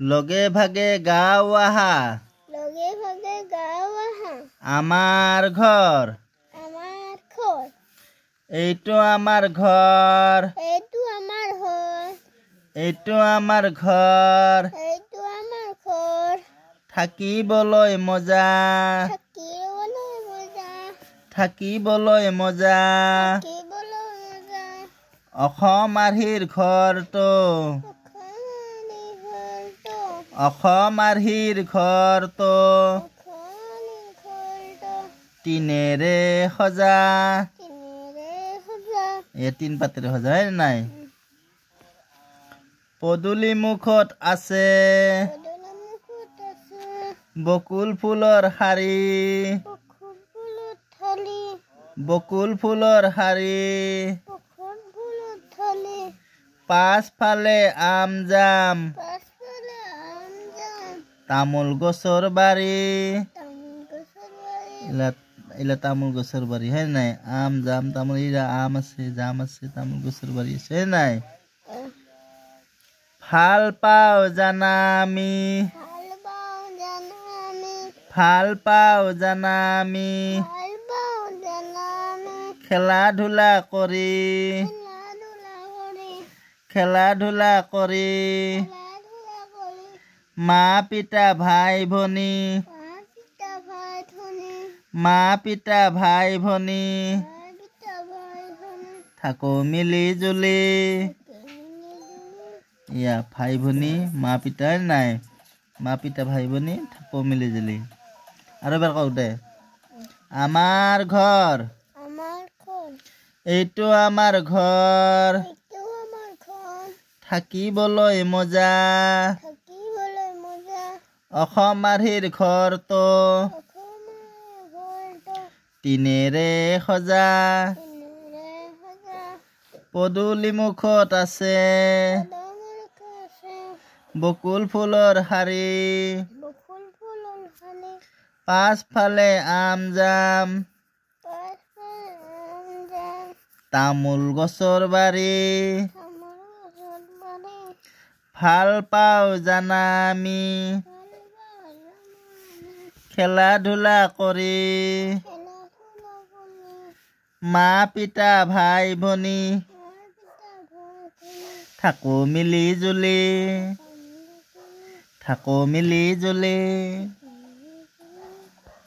লগে ভাগে গাঁও আহা লগে ভাগে গাঁও আহা আমাৰ ঘৰ এইটো আমাৰ ঘৰ এইটো আমাৰ ঘৰ এইটো আমাৰ ঘৰ এইটো আমাৰ ঘৰ থাকিবলৈ মজা থাকিবলৈ মজা থাকিবলৈ মজা থাকিবলৈ মজা অসম আৰ্হিৰ ঘৰটো অসম আৰ্হিৰ ঘৰটো টিনেৰে সজা এই তিন পাতেৰে সজা হয় নাই পদূলি মুখত আছে বকুল ফুলৰ শাৰী বকুল ফুলৰ শাৰী পাছফালে আম জাম তামোল গছৰ বাৰী এলা তামোল গছৰ বাৰী হয় নাই আম জাম তামোল এলা আম আছে জাম আছে তামোল গছৰ বাৰী আছে নাই ভাল পাওঁ জানা আমি ভাল পাওঁ জানা আমি খেলা ধূলা কৰি মা পিতা ভাই ভনী থাকো মিলি জুলি ইয়া ভাই ভনী মা পিতাৰ নাই মা পিতা ভাই ভনী থাকো মিলি জুলি আৰু এবাৰ কওঁ দে আমাৰ ঘৰ এইটো আমাৰ ঘৰ থাকিবলৈ মজা অসম আৰ্হিৰ ঘৰটো টিনেৰে সজা পদূলি মুখত আছে বকুল ফুলৰ শাৰী পাছফালে আম জাম তামোল গছৰ বাৰী ভাল পাওঁ জানা আমি খেলা ধূলা কৰি মা পিতা ভাই ভনী থাকো মিলি জুলি